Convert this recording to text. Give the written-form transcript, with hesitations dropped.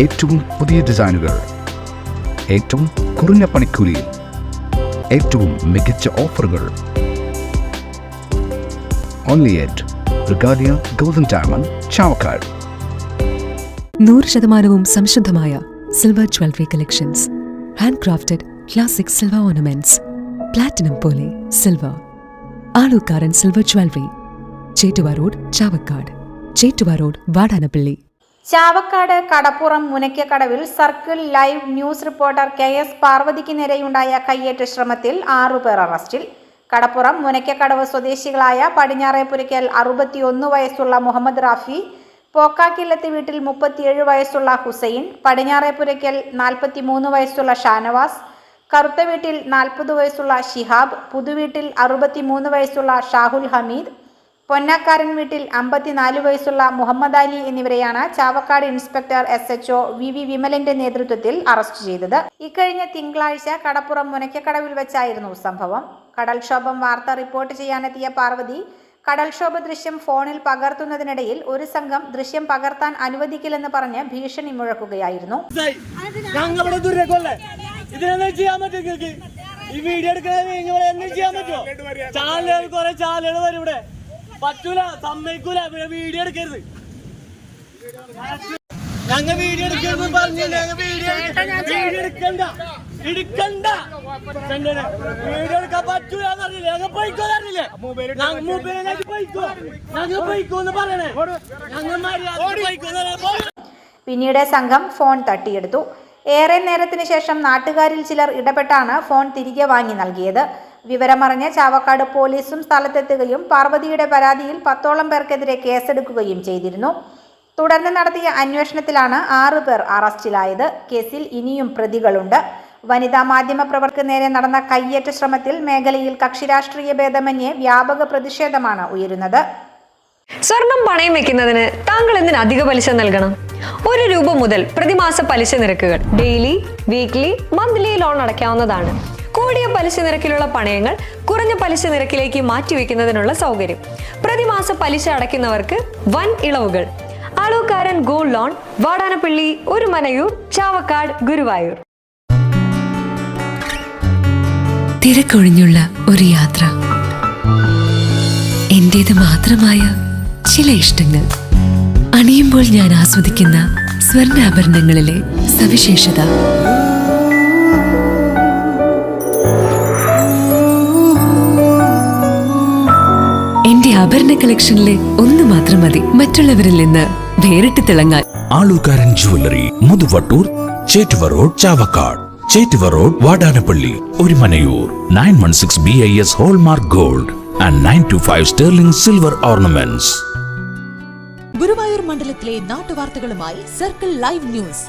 ഏറ്റവും പുതിയ ഡിസൈനുകൾ, ഏറ്റവും കുറഞ്ഞ പണിക്കൂലിയിൽ, ഏറ്റവും മികച്ച ഓഫറുകൾ. Only at Regalia Golden Diamond, Chavakkad. 100% സംശുദ്ധമായ silver jewellery collections, hand crafted classic silver ornaments, platinum പോലെ silver. Alukkaran silver jewellery, Chettuva road, Chavakkad. Chettuva road, Vadanappally. Chavakkad കടപ്പുറം മുനയ്ക്കക്കടവിൽ circle live news reporter KS പാർവതിക്ക് നേരെയുണ്ടായ കയ്യേറ്റ ശ്രമത്തിൽ 6 പേർ അറസ്റ്റിൽ. കടപ്പുറം മുനയ്ക്കക്കടവ് സ്വദേശികളായ പടിഞ്ഞാറേപ്പുരയ്ക്കൽ 61 വയസ്സുള്ള മുഹമ്മദ് റാഫി, പോക്കാക്കില്ലത്ത് വീട്ടിൽ 37 വയസ്സുള്ള ഹുസൈൻ, പടിഞ്ഞാറേപ്പുരയ്ക്കൽ 43 വയസ്സുള്ള ഷാനവാസ്, കറുത്ത വീട്ടിൽ 40 വയസ്സുള്ള ഷിഹാബ്, പുതുവീട്ടിൽ 63 വയസ്സുള്ള ഷാഹുൽ ഹമീദ്, പൊന്നാക്കാരൻ വീട്ടിൽ 54 വയസ്സുള്ള മുഹമ്മദ് അലി എന്നിവരെയാണ് ചാവക്കാട് ഇൻസ്പെക്ടർ SHO VV വിമലിന്റെ നേതൃത്വത്തിൽ അറസ്റ്റ് ചെയ്തത്. ഇക്കഴിഞ്ഞ തിങ്കളാഴ്ച കടപ്പുറം മുനയ്ക്കക്കടവിൽ വെച്ചായിരുന്നു സംഭവം. കടൽക്ഷോഭം വാർത്ത റിപ്പോർട്ട് ചെയ്യാനെത്തിയ പാർവതി കടൽക്ഷോഭ ദൃശ്യം ഫോണിൽ പകർത്തുന്നതിനിടയിൽ ഒരു സംഘം ദൃശ്യം പകർത്താൻ അനുവദിക്കില്ലെന്ന് പറഞ്ഞ് ഭീഷണി മുഴക്കുകയായിരുന്നു. പറ്റൂല, സമ്മതിക്കൂല, വീഡിയോ എടുക്കരുത്. ഞങ്ങ വീഡിയോ എടുക്കരുത് പറഞ്ഞു. ഞങ്ങൾ വീഡിയോ എടുക്കണ്ട, എടുക്കണ്ട. വീഡിയോ എടുക്കാൻ പറ്റൂലെന്ന് അറിയില്ലേ? ഞങ്ങൾ പോയിക്കോന്ന് അറിയില്ലേ? ഞങ്ങൾ പോയിക്കോന്ന് പറയണേ. ഞങ്ങൾ പിന്നീട് സംഘം ഫോൺ തട്ടിയെടുത്തു. ഏറെ നേരത്തിന് ശേഷം നാട്ടുകാരിൽ ചിലർ ഇടപെട്ടാണ് ഫോൺ തിരികെ വാങ്ങി നൽകിയത്. വിവരമറിഞ്ഞ് ചാവക്കാട് പോലീസും സ്ഥലത്തെത്തുകയും പാർവതിയുടെ പരാതിയിൽ 10ഓളം പേർക്കെതിരെ കേസെടുക്കുകയും ചെയ്തിരുന്നു. തുടർന്ന് നടത്തിയ അന്വേഷണത്തിലാണ് 6 പേർ അറസ്റ്റിലായത്. കേസിൽ ഇനിയും പ്രതികളുണ്ട്. വനിതാ മാധ്യമ പ്രവർത്തകർക്ക് നേരെ നടന്ന കയ്യേറ്റ ശ്രമത്തിൽ മേഖലയിൽ കക്ഷിരാഷ്ട്രീയ ഭേദമന്യേ വ്യാപക പ്രതിഷേധമാണ് ഉയരുന്നത്. സ്വർണം പണയം വെക്കുന്നതിന് താങ്കൾ എന്തിന് അധിക പലിശ നൽകണം? 1 രൂപ മുതൽ പ്രതിമാസ പലിശ നിരക്കുകൾ ഡെയിലി, വീക്ക്ലി, മന്ത്ലി ലോൺ അടയ്ക്കാവുന്നതാണ്. കൂടിയ പലിശ നിരക്കിലുള്ള പണയങ്ങൾ കുറഞ്ഞ പലിശ നിരക്കിലേക്ക് മാറ്റിവെക്കുന്നതിനുള്ള സൗകര്യം. പ്രതിമാസ പലിശ അടയ്ക്കുന്നവർക്ക് വൻ ഇളവുകൾ. Alukkaran gold loan, Vadanappally, Orumanayur, Chavakkad, Guruvayur. തിരക്കൊഴിഞ്ഞുള്ള ഒരു യാത്ര, എന്റേത് മാത്രമായ ചില ഇഷ്ടങ്ങൾ, അണിയുമ്പോൾ ഞാൻ ആസ്വദിക്കുന്ന സ്വർണ്ണാഭരണങ്ങളിലെ സവിശേഷത. എന്റെ ആഭരണ കളക്ഷനിലെ ഒന്ന് മാത്രം മതി മറ്റുള്ളവരിൽ നിന്ന് വേറിട്ട് തിളങ്ങാൻ. Alukkaran jewellery, Muthuvattoor, Chettuva road, Chavakkad. Chettuva road, Vadanappally, Orumanayur. 916 BIS hallmark gold and 925 sterling silver ornaments. Guruvayur മണ്ഡലത്തിലെ നാട്ടുവാർത്തകളുമായി സർക്കിൾ ലൈവ് ന്യൂസ്.